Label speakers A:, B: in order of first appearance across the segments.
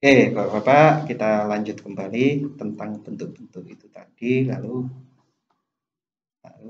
A: Bapak-bapak, kita lanjut kembali tentang bentuk-bentuk itu tadi, lalu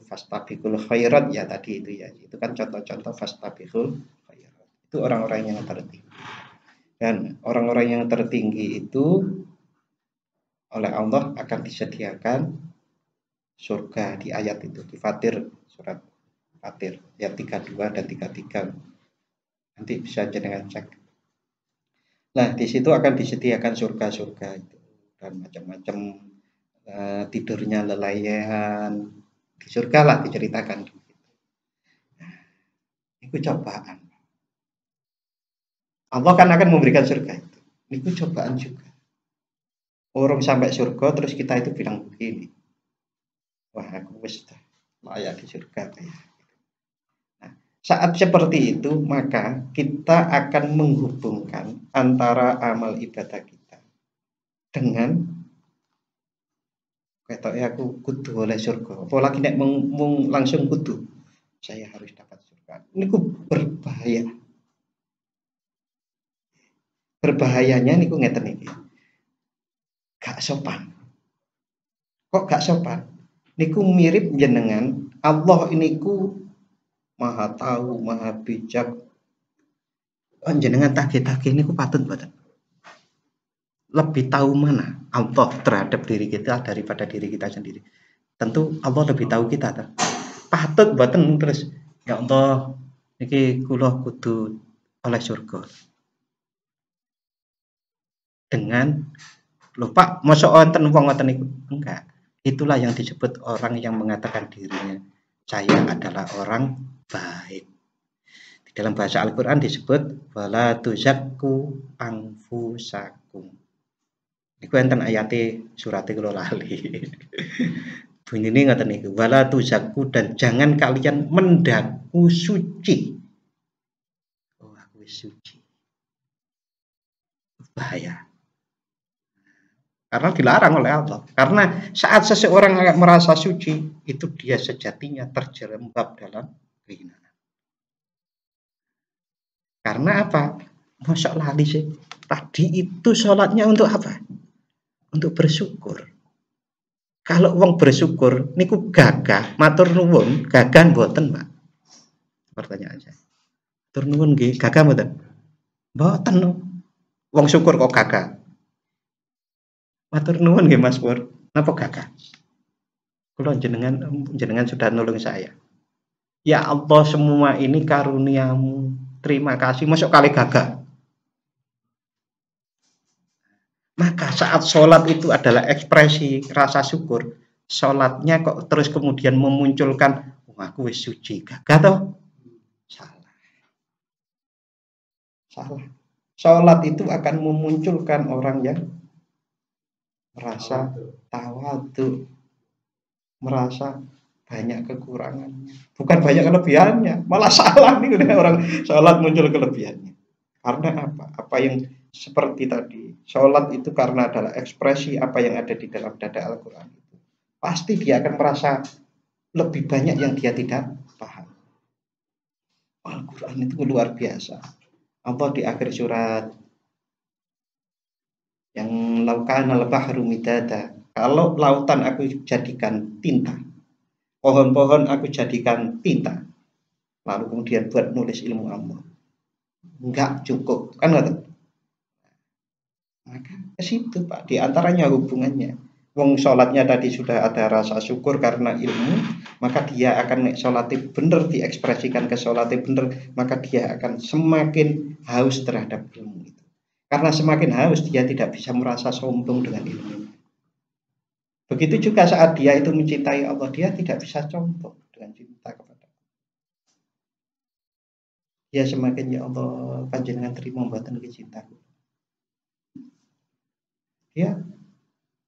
A: fastabiqul khairat ya tadi itu ya. Itu kan contoh-contoh fastabiqul khairat. Itu orang-orang yang tertinggi. Dan orang-orang yang tertinggi itu oleh Allah akan disediakan surga di ayat itu di Fatir, surat Fatir ayat 32 dan 33. Nanti bisa jenengan cek. Nah, di situ akan disediakan surga-surga itu dan macam-macam, tidurnya lelayan di surga lah diceritakan. Itu cobaan. Allah kan akan memberikan surga itu. Itu cobaan juga. Orang sampai surga terus kita itu bilang begini, wah aku wis layak di surga ya. Nah, saat seperti itu maka kita akan menghubungkan antara amal ibadah kita dengan kata aku kudu oleh surga. Apalagi nek mung langsung kudu saya harus dapat surga. Ini berbahaya. Berbahayanya niku ngeten iki. Gak sopan. Kok gak sopan? Niku mirip jenengan Allah ini ku maha tahu, maha bijak. Jenengan tagih-tagih niku patut mboten? Lebih tahu mana Allah terhadap diri kita daripada diri kita sendiri. Tentu Allah lebih tahu kita ta. Patut mboten terus ya Allah niki kula kudu oleh surga. Dengan lupa mosok wonten wong ngoten niku. Enggak. Itulah yang disebut orang yang mengatakan dirinya saya adalah orang baik. Di dalam bahasa Al-Qur'an disebut wala tuzakku anfusakum. Iku enten ayate surate kula lali. Bunyine ngoten niku wala tuzakku dan jangan kalian mendaku suci. Oh aku suci. Bahaya. Karena dilarang oleh Allah. Karena saat seseorang merasa suci, itu dia sejatinya terjerembab dalam kehinaan. Karena apa? Masya lali sih. Tadi itu sholatnya untuk apa? Untuk bersyukur. Kalau wong bersyukur, niku gagah, matur nuwun, gagah mboten, Pak. Pertanyaan saya. Matur nuwun nggih, gagah mboten? Mboten. Wong syukur kok gagah. Matur nuwun nggih Mas Pur. Napa gagah? Kula jenengan sudah nolong saya. Ya Allah semua ini karuniamu. Terima kasih. Masuk kali gagah. Maka saat sholat itu adalah ekspresi rasa syukur. Sholatnya kok terus kemudian memunculkan, aku wis suci. Gagah toh? Salah. Salah. Sholat itu akan memunculkan orang yang merasa tawadhu, merasa banyak kekurangannya, bukan banyak kelebihannya, malah salah nih orang sholat muncul kelebihannya. Karena apa? Apa yang seperti tadi, sholat itu karena adalah ekspresi apa yang ada di dalam dada Al-Quran itu. Pasti dia akan merasa lebih banyak yang dia tidak paham. Al-Quran itu luar biasa. Allah di akhir surat yang laukan al-bahru midada, kalau lautan aku jadikan tinta, pohon-pohon aku jadikan tinta, lalu kemudian buat nulis ilmu Allah, enggak cukup kan? Maka ke situ Pak, diantaranya hubungannya. Wong sholatnya tadi sudah ada rasa syukur karena ilmu, maka dia akan sholatnya benar, diekspresikan ke sholatnya benar, maka dia akan semakin haus terhadap ilmu itu. Karena semakin haus dia tidak bisa merasa sombong dengan ilmu. Begitu juga saat dia itu mencintai Allah, dia tidak bisa sombong dengan cinta kepada Allah. Dia semakin ya Allah panjenengan terima mboten cintaku. Ya,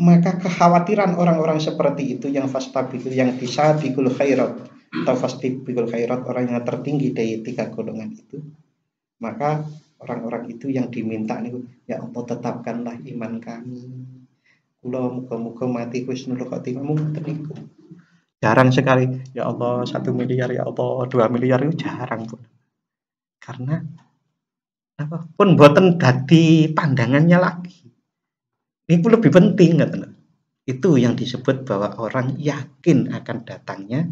A: maka kekhawatiran orang-orang seperti itu yang fastabiqul, yang bisa bikul khairat atau fastabiqul khairat, orang yang tertinggi dari 3 golongan itu, maka orang-orang itu yang diminta nih, ya Allah tetapkanlah iman kami. Kula muga-muga mati husnul khotimah ngoten niku. Jarang sekali, ya Allah 1 miliar, ya Allah 2 miliar itu jarang pun. Karena pun boten dadi pandangannya lagi. Itu lebih penting ngoten. Itu yang disebut bahwa orang yakin akan datangnya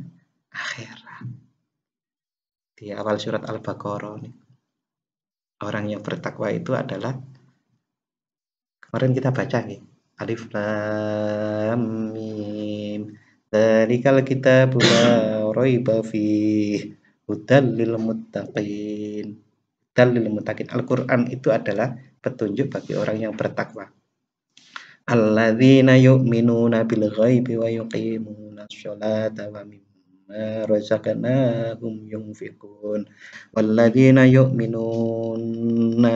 A: akhirat. Di awal surat Al-Baqarah, orang yang bertakwa itu adalah kemarin kita baca nih, Alif Lam Mim. Dzalikal kitabu la raiba fihi hudal lil muttaqin. Hudal lil muttaqin. Al-Qur'an itu adalah petunjuk bagi orang yang bertakwa. Alladzina yu'minuna bil ghaibi wa yuqimuna sholata wa mimma razaqnahum yunfiqun. Walladzina yu'minuna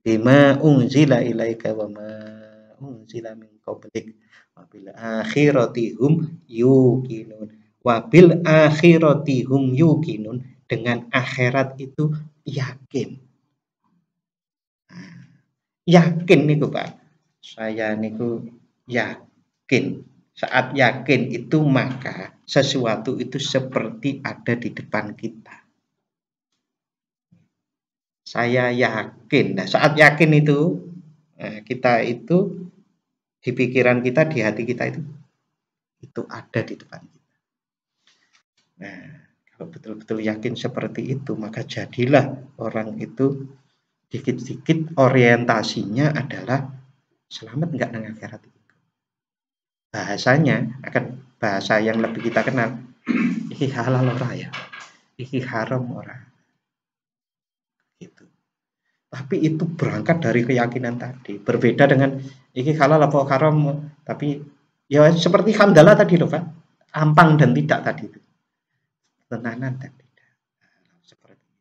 A: bima unzila ilaika wa ma unzila min qablik wa bil akhirati hum yuqinun. Wa bil akhirati hum yuqinun, dengan akhirat itu yakin. Yakin niku Pak. Saya niku yakin. Saat yakin itu maka sesuatu itu seperti ada di depan kita. Saya yakin. Nah, saat yakin itu kita itu di pikiran kita, di hati kita itu ada di depan kita. Nah, kalau betul-betul yakin seperti itu, maka jadilah orang itu dikit-dikit orientasinya adalah selamat enggak dengan akhirat itu. Bahasanya akan bahasa yang lebih kita kenal. Iki halal ora ya? Iki haram ora? Gitu. Tapi itu berangkat dari keyakinan tadi. Berbeda dengan iki halal apa haram, tapi ya seperti hamdalah tadi loh Pak. Ampang dan tidak tadi itu. Tenanan dan tidak. Seperti itu.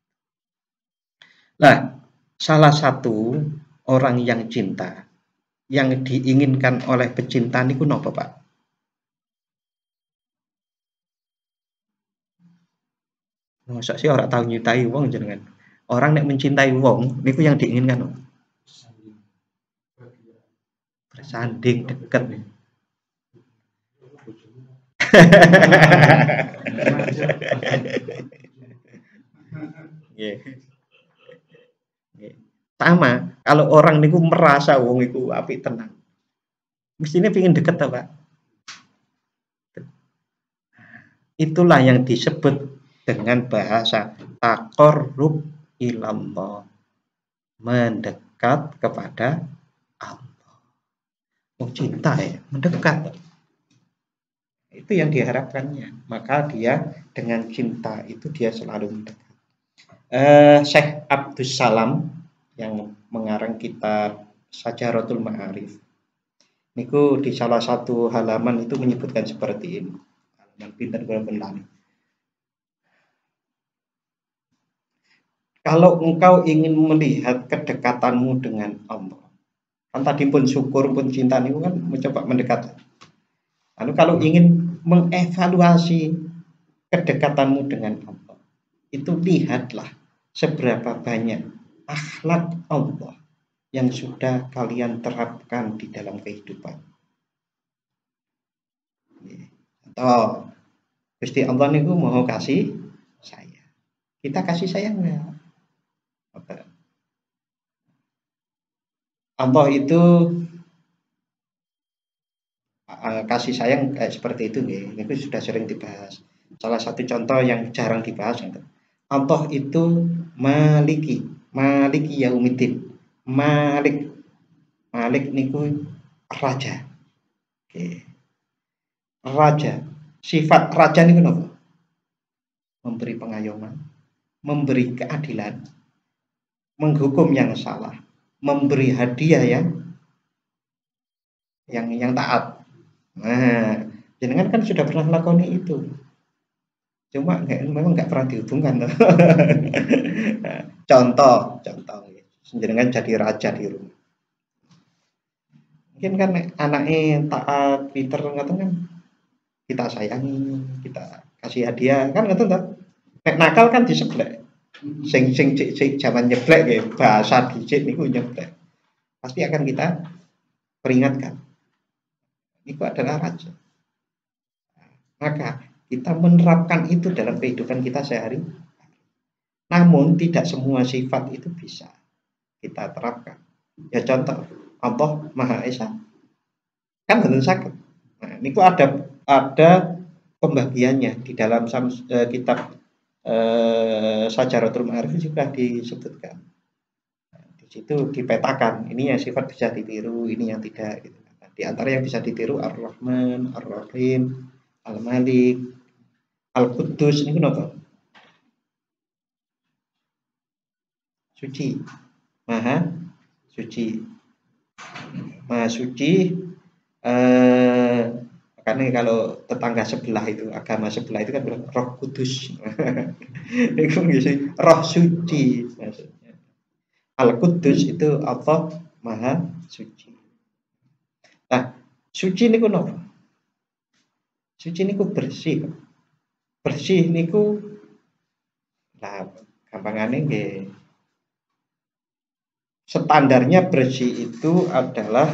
A: Nah, salah satu orang yang cinta, yang diinginkan oleh pecinta niku napa Pak? Masa sih orang tahu nyutai wong jenengan. Orang nek mencintai wong niku yang diinginkan bersanding dekat nih. Yeah. Yeah. Sama, kalau orang niku merasa wong iku apik tenang, mestinya pingin deket ta, Pak. Itulah yang disebut dengan bahasa taqarrub ilallah, mendekat kepada Allah. Oh, cinta ya, mendekat. Itu yang diharapkannya. Maka dia dengan cinta itu dia selalu mendekat. Syekh Abdus Salam yang mengarang kitab Syajaratul Ma'arif, niku di salah satu halaman itu menyebutkan seperti ini. Halaman pinter benar. Kalau engkau ingin melihat kedekatanmu dengan Allah, kan tadi pun syukur pun cinta niku kan mencoba mendekat. Lalu kalau ingin mengevaluasi kedekatanmu dengan Allah, itu lihatlah seberapa banyak akhlak Allah yang sudah kalian terapkan di dalam kehidupan. Atau Gusti Allah niku mau kasih saya, kita kasih sayang nggak? Allah itu kasih sayang kayak seperti itu nih, itu sudah sering dibahas. Salah satu contoh yang jarang dibahas itu, Allah itu maliki yaumiddin. Malik niku raja. Oke. Raja. Sifat raja niku napa? Memberi pengayoman, memberi keadilan, menghukum yang salah, memberi hadiah yang taat. Nah, jenengan kan sudah pernah melakukan itu. Cuma memang nggak pernah dihubungkan. contoh jenengan jadi raja di rumah, mungkin kan anaknya taat pinter ngaten kan kita sayangi, kita kasih hadiah kan ngaten ta. Nek nakal kan diseblek, sing zaman nyeblek ya, bahasa dicik niku nyeblek, pasti akan kita peringatkan itu adalah raja. Maka kita menerapkan itu dalam kehidupan kita sehari. Namun tidak semua sifat itu bisa. kita terapkan. Ya contoh Allah Maha Esa kan betul sakit. Nah, ini kok ada pembagiannya di dalam kitab Syajaratul Ma'arif juga disebutkan. Nah, di situ dipetakan ini yang sifat bisa ditiru, ini yang tidak gitu. Nah, di antara yang bisa ditiru Ar-Rahman, Ar-Rahim, Al-Malik, Al-Quddus ini kenapa? Suci, Maha Suci, Maha Suci. Makanya kalau tetangga sebelah itu, agama sebelah itu kan bilang Roh Kudus. Itu Roh Suci maksudnya. Al-Quddus itu Allah Maha Suci. Nah, suci niku napa? Suci niku bersih. Bersih niku nah gampangane nggih. Standarnya bersih itu adalah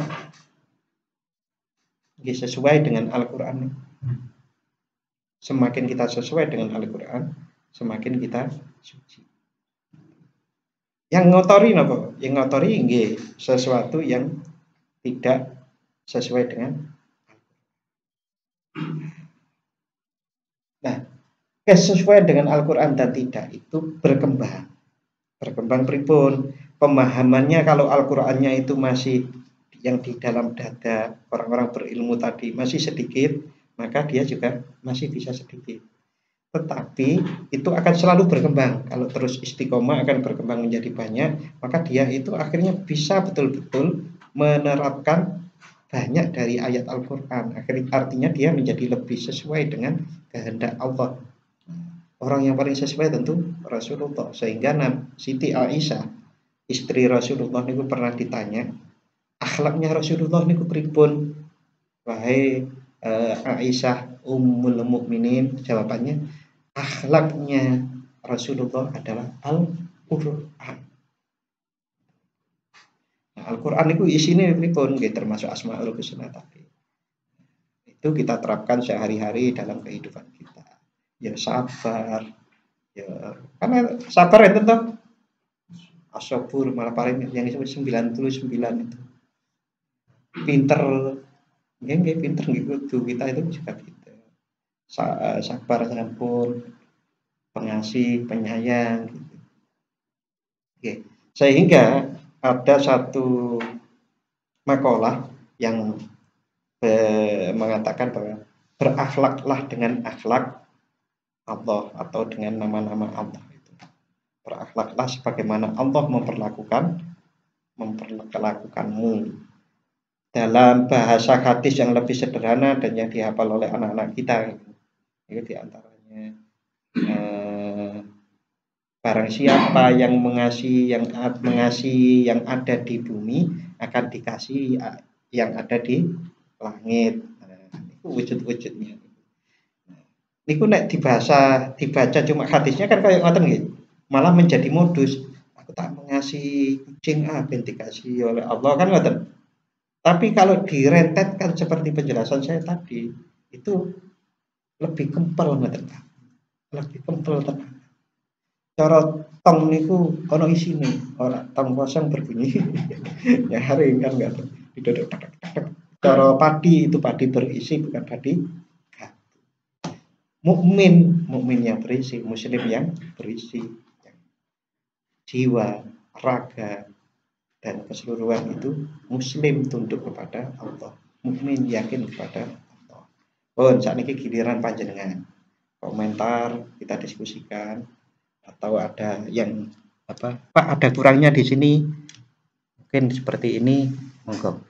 A: sesuai dengan Al-Qur'an. Semakin kita sesuai dengan Al-Qur'an, semakin kita suci. Yang ngotori napa? Yang ngotori nggih sesuatu yang tidak sesuai dengan. Nah, kesesuaian dengan Al-Qur'an dan tidak itu berkembang. Berkembang pripun? Pemahamannya kalau Al-Qur'annya itu masih yang di dalam dada orang-orang berilmu tadi masih sedikit, maka dia juga masih bisa sedikit. Tetapi itu akan selalu berkembang. Kalau terus istiqomah akan berkembang menjadi banyak, maka dia itu akhirnya bisa betul-betul menerapkan banyak dari ayat Al-Quran. Artinya dia menjadi lebih sesuai dengan kehendak Allah. Orang yang paling sesuai tentu Rasulullah. Sehingga Siti Aisyah, istri Rasulullah itu pernah ditanya, akhlaknya Rasulullah niku pripun? Wahai Aisyah Ummul Mukminin, jawabannya akhlaknya Rasulullah adalah Al-Qur'an. Nah, Al-Qur'an itu isinya pripun? Termasuk Asmaul Husna tadi. Itu kita terapkan sehari-hari dalam kehidupan kita. Ya sabar, ya karena sabar itu toh asobur malah paling yang disebut 99 itu. Pinter, nggih pinter gitu kita itu juga pinter. Sabar sampun, pengasih, penyayang gitu. Oke. Sehingga ada satu makalah yang mengatakan bahwa berakhlaklah dengan akhlak Allah atau dengan nama-nama Allah itu. Berakhlaklah sebagaimana Allah memperlakukanmu. Dalam bahasa hadis yang lebih sederhana dan yang dihafal oleh anak-anak kita itu diantaranya barang siapa yang mengasihi yang ada di bumi akan dikasih yang ada di langit. Nah, itu wujud-wujudnya. Niku nek dibaca cuma hadisnya kan kayak ngoten nggih. Malah menjadi modus. Aku tak mengasihi kucing ben dikasih oleh Allah kan ngoten. Tapi kalau direntetkan seperti penjelasan saya tadi, itu lebih kempel ngoten. Lebih kempel tenan. Cara tong niku ana isine, ora tong kosong berbunyi. Ya hari kan enggak didodok. Cara padi itu padi berisi bukan padi mukmin yang berisi, muslim yang berisi, jiwa, raga, dan keseluruhan itu muslim tunduk kepada Allah, mukmin yakin kepada Allah. Saat ini giliran panjenengan komentar, kita diskusikan, atau ada yang Pak ada kurangnya di sini, mungkin seperti ini, monggo.